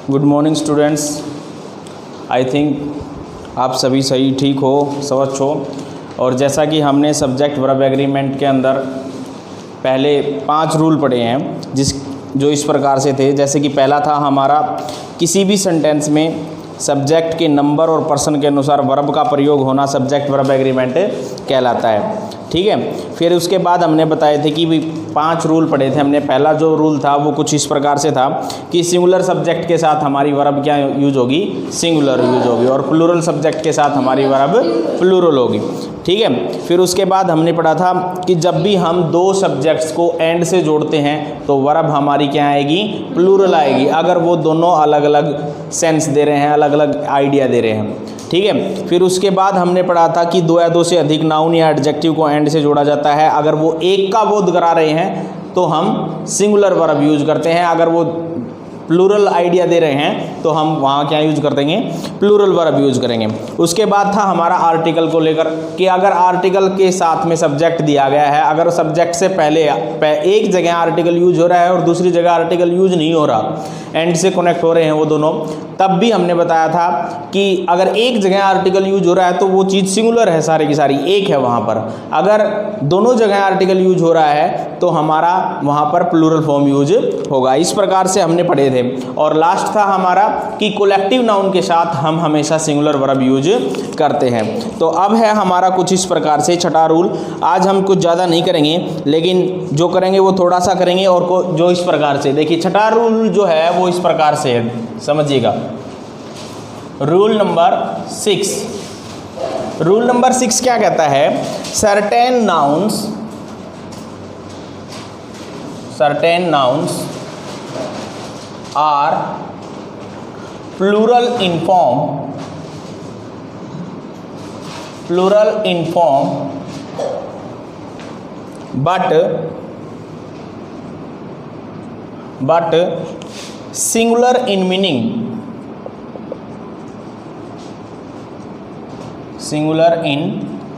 Good morning students. I think आप सभी सही ठीक हो, स्वस्थ हो। और जैसा कि हमने सब्जेक्ट वर्ब एग्रीमेंट के अंदर पहले 5 रूल पढ़े हैं जो इस प्रकार से थे। जैसे कि पहला था हमारा, किसी भी सेंटेंस में सब्जेक्ट के नंबर और पर्सन के अनुसार वर्ब का प्रयोग होना सब्जेक्ट वर्ब एग्रीमेंट कहलाता है। ठीक है। फिर उसके बाद हमने बताए थे कि भी 5 रूल पढ़े थे हमने। पहला जो रूल था वो कुछ इस प्रकार से था कि सिंगुलर सब्जेक्ट के साथ हमारी वर्ब क्या यूज होगी, सिंगुलर यूज होगी, और प्लूरल सब्जेक्ट के साथ हमारी वर्ब प्लूरल होगी। ठीक है। फिर उसके बाद हमने पढ़ा था कि जब भी हम 2 सब्जेक्ट्स को एंड से जोड़ते हैं तो वर्ब हमारी क्या आएगी, प्लूरल आएगी, अगर वो दोनों अलग अलग सेंस दे रहे हैं, अलग अलग आइडिया दे रहे हैं। ठीक है। फिर उसके बाद हमने पढ़ा था कि 2 या 2 से अधिक नाउन या एडजेक्टिव को एंड से जोड़ा जाता है। अगर वो एक का बोध करा रहे हैं तो हम सिंगुलर वर्ब यूज करते हैं, अगर वो प्लूरल आइडिया दे रहे हैं तो हम वहाँ क्या यूज कर देंगे, प्लूरल वर्ब यूज करेंगे। उसके बाद था हमारा आर्टिकल को लेकर कि अगर आर्टिकल के साथ में सब्जेक्ट दिया गया है, अगर सब्जेक्ट से पहले एक जगह आर्टिकल यूज हो रहा है और दूसरी जगह आर्टिकल यूज नहीं हो रहा, एंड से कनेक्ट हो रहे हैं वो दोनों, तब भी हमने बताया था कि अगर एक जगह आर्टिकल यूज हो रहा है तो वो चीज़ सिंगुलर है, सारी की सारी एक है वहाँ पर। अगर दोनों जगह आर्टिकल यूज हो रहा है तो हमारा वहाँ पर प्लूरल फॉर्म यूज होगा। इस प्रकार से हमने पढ़े थे। और लास्ट था हमारा कि कोलेक्टिव नाउन के साथ हम हमेशा सिंगुलर वर्ब यूज करते हैं। तो अब है हमारा कुछ इस प्रकार से छठा रूल। आज हम कुछ ज़्यादा नहीं करेंगे, लेकिन जो करेंगे वो थोड़ा सा करेंगे। और जो इस प्रकार से देखिए, छठा रूल जो है वो इस प्रकार से है, समझिएगा। Rule number 6। रूल नंबर 6 क्या कहता है, certain nouns are plural in form but singular in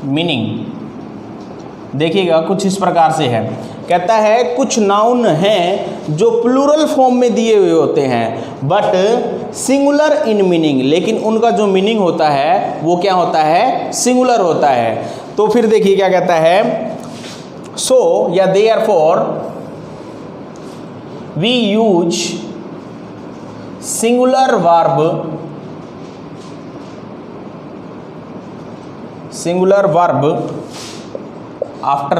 meaning। देखिएगा कुछ इस प्रकार से है, कहता है कुछ नाउन हैं जो प्लूरल फॉर्म में दिए हुए होते हैं बट सिंगुलर इन मीनिंग, लेकिन उनका जो मीनिंग होता है वो क्या होता है, सिंगुलर होता है। तो फिर देखिए क्या कहता है, सो या therefore we use singular verb after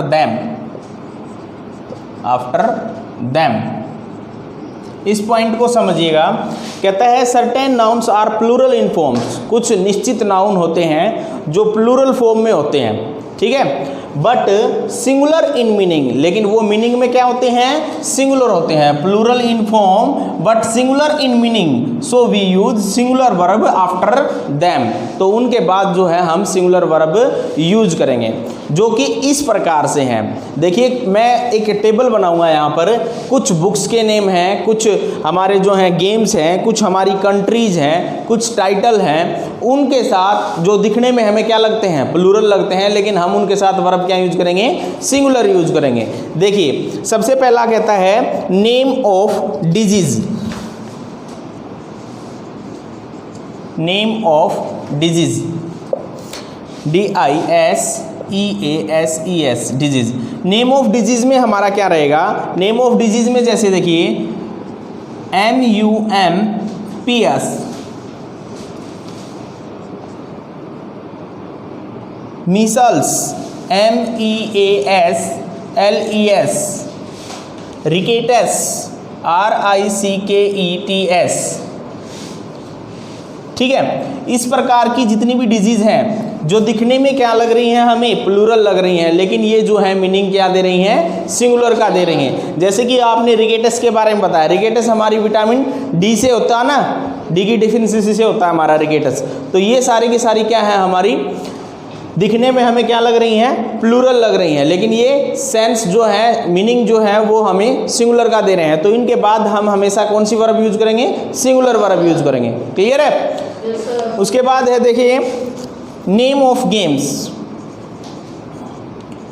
them. इस पॉइंट को समझिएगा। कहता है certain nouns are plural in forms, कुछ निश्चित नाउन होते हैं जो प्लूरल फॉर्म में होते हैं, ठीक है, बट सिंगुलर इन मीनिंग, लेकिन वो मीनिंग में क्या होते हैं, सिंगुलर होते हैं। Plural in form but singular in meaning, so we use singular verb after them. तो उनके बाद जो है हम सिंगुलर वर्ब यूज करेंगे, जो कि इस प्रकार से हैं। देखिए मैं एक टेबल बनाऊंगा यहाँ पर, कुछ बुक्स के नेम हैं, कुछ हमारे जो हैं गेम्स हैं, कुछ हमारी कंट्रीज हैं, कुछ टाइटल हैं, उनके साथ जो दिखने में हमें क्या लगते हैं, प्लूरल लगते हैं, लेकिन हम उनके साथ वर्ब क्या यूज करेंगे, सिंगुलर यूज करेंगे। देखिए सबसे पहला कहता है name of disease. Name of disease, DISEASES, disease. Name of disease में हमारा क्या रहेगा, नेम ऑफ डिजीज में जैसे देखिए MUMPS, Meselson, MEASLES, rickets, RICKETS। ठीक है। इस प्रकार की जितनी भी डिजीज हैं जो दिखने में क्या लग रही हैं, हमें प्लूरल लग रही हैं, लेकिन ये जो है मीनिंग क्या दे रही हैं, सिंगुलर का दे रही हैं। जैसे कि आपने रिकेटस के बारे में बताया, रिकेटस हमारी विटामिन डी से होता है ना, डी की डिफिशिएंसी से होता है हमारा रिकेटस। तो ये सारी की सारी क्या है, हमारी दिखने में हमें क्या लग रही हैं, प्लूरल लग रही हैं, लेकिन ये सेंस जो है, मीनिंग जो है वो हमें सिंगुलर का दे रहे हैं। तो इनके बाद हम हमेशा कौन सी वर्ब यूज करेंगे, सिंगुलर वर्ब यूज करेंगे। क्लियर है। उसके बाद है देखिए name of games.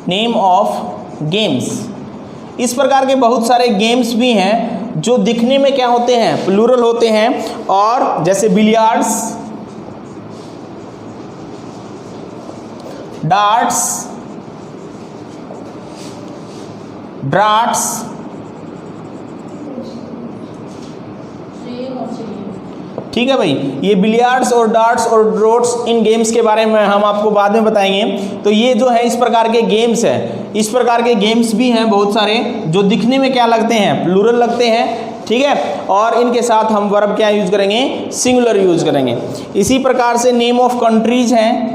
Name of games इस प्रकार के बहुत सारे गेम्स भी हैं जो दिखने में क्या होते हैं, प्लूरल होते हैं। और जैसे बिलियर्ड्स, डार्ट्स, ड्राफ्ट्स, ठीक है भाई। ये बिलियर्ड्स और डार्ट्स और ड्रोट्स, इन गेम्स के बारे में हम आपको बाद में बताएंगे। तो ये जो है इस प्रकार के गेम्स हैं, इस प्रकार के गेम्स भी हैं बहुत सारे जो दिखने में क्या लगते हैं, प्लूरल लगते हैं, ठीक है। और इनके साथ हम वर्ब क्या यूज करेंगे, सिंगुलर यूज करेंगे। इसी प्रकार से नेम ऑफ कंट्रीज हैं,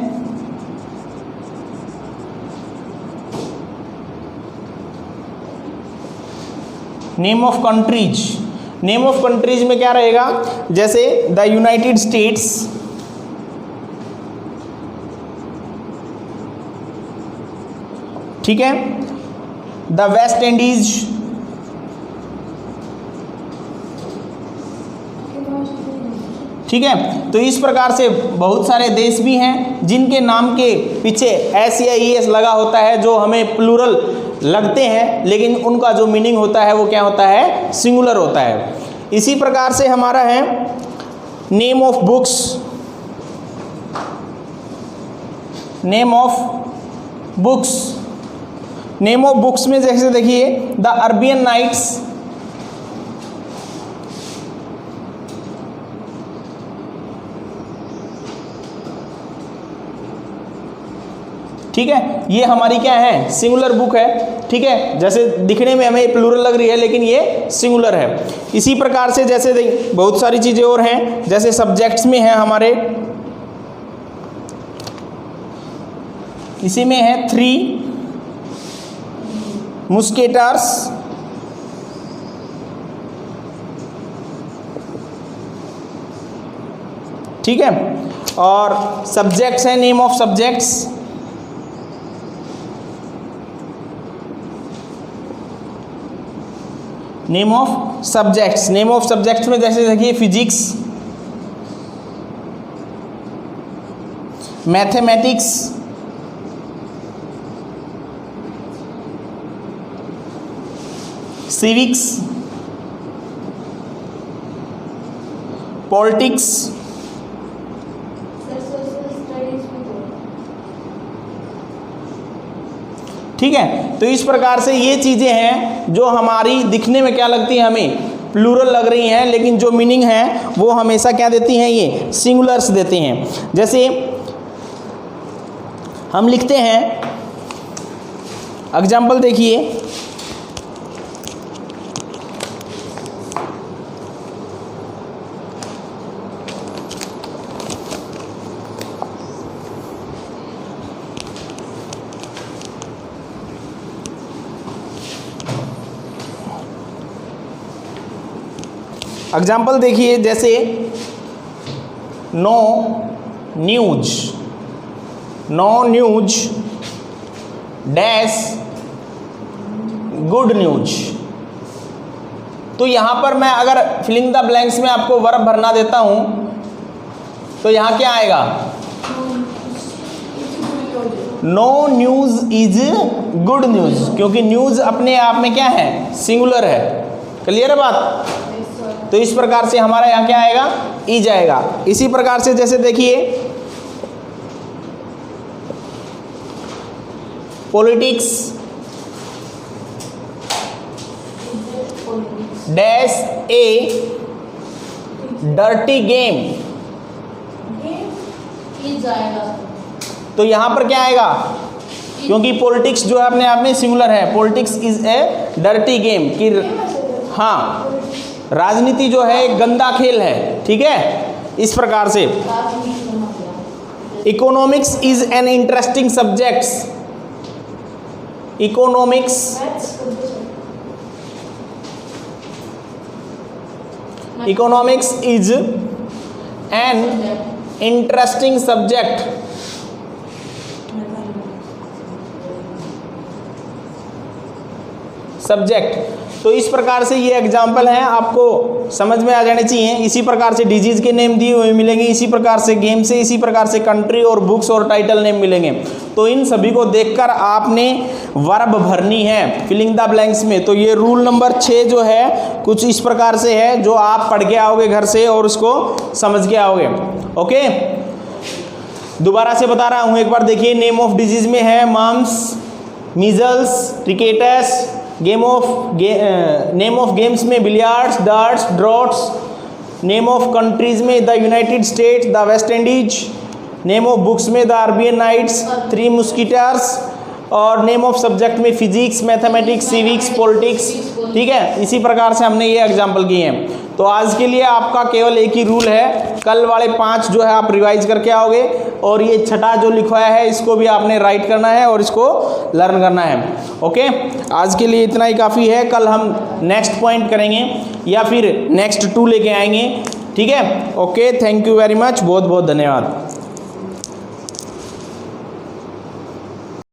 name of countries, name of countries में क्या रहेगा, जैसे द यूनाइटेड स्टेट्स, ठीक है, द वेस्ट इंडीज, ठीक है। तो इस प्रकार से बहुत सारे देश भी हैं जिनके नाम के पीछे एस या ई एस लगा होता है, जो हमें प्लूरल लगते हैं, लेकिन उनका जो मीनिंग होता है वो क्या होता है, सिंगुलर होता है। इसी प्रकार से हमारा है name of books, name of books, name of books में जैसे देखिए द अरबियन नाइट्स, ठीक है, ये हमारी क्या है, सिंगुलर बुक है, ठीक है। जैसे दिखने में हमें प्लूरल लग रही है लेकिन ये सिंगुलर है। इसी प्रकार से जैसे बहुत सारी चीजें और हैं, जैसे सब्जेक्ट्स में है हमारे, इसी में है 3 मुस्केटर्स, ठीक है। और सब्जेक्ट्स है, name of subjects, name of subjects, name of subjects में जैसे देखिए फिजिक्स, मैथमेटिक्स, सिविक्स, पॉलिटिक्स, ठीक है। तो इस प्रकार से ये चीजें हैं जो हमारी दिखने में क्या लगती है, हमें प्लूरल लग रही हैं, लेकिन जो मीनिंग है वो हमेशा क्या देती हैं, ये सिंगुलर्स देते हैं। जैसे हम लिखते हैं, एग्जाम्पल देखिए, एग्जाम्पल देखिए, जैसे no news, no news dash good news. तो यहां पर मैं अगर फिलिंग द ब्लैंक्स में आपको वर्ब भरना देता हूं तो यहां क्या आएगा, no news is good news, क्योंकि न्यूज अपने आप में क्या है, सिंगुलर है। क्लियर है बात। तो इस प्रकार से हमारा यहाँ क्या आएगा, ई जाएगा। इसी प्रकार से जैसे देखिए पॉलिटिक्स डैश ए डर्टी गेम, तो यहां पर क्या आएगा, क्योंकि पॉलिटिक्स जो है अपने आप में सिंगुलर है, politics is a dirty game, कि हाँ राजनीति जो है एक गंदा खेल है, ठीक है। इस प्रकार से economics is an interesting subjects, economics economics is an interesting subject, तो इस प्रकार से ये एग्जाम्पल हैं, आपको समझ में आ जाने चाहिए। इसी प्रकार से डिजीज के नेम दिए हुए मिलेंगे, इसी प्रकार से गेम से, इसी प्रकार से कंट्री और बुक्स और टाइटल नेम मिलेंगे। तो इन सभी को देखकर आपने वर्ब भरनी है फिलिंग द ब्लैंक्स में। तो ये रूल नंबर 6 जो है कुछ इस प्रकार से है, जो आप पढ़ के आओगे घर से और उसको समझ के आओगे। ओके, दोबारा से बता रहा हूं एक बार देखिए। नेम ऑफ डिजीज में है mumps, measles, rickets. Name of games में billiards, darts, draughts. Name of countries में the United States, the West Indies. Name of books में the Arabian Nights, Three Musketeers. और नेम ऑफ सब्जेक्ट में physics, mathematics, civics, politics. ठीक है, इसी प्रकार से हमने ये एग्जाम्पल किए हैं। तो आज के लिए आपका केवल एक ही रूल है, कल वाले 5 जो है आप रिवाइज करके आओगे, और ये छठा जो लिखवाया है इसको भी आपने राइट करना है और इसको लर्न करना है। ओके, आज के लिए इतना ही काफ़ी है। कल हम नेक्स्ट पॉइंट करेंगे या फिर नेक्स्ट 2 लेके आएंगे। ठीक है, okay, thank you very much, बहुत बहुत धन्यवाद।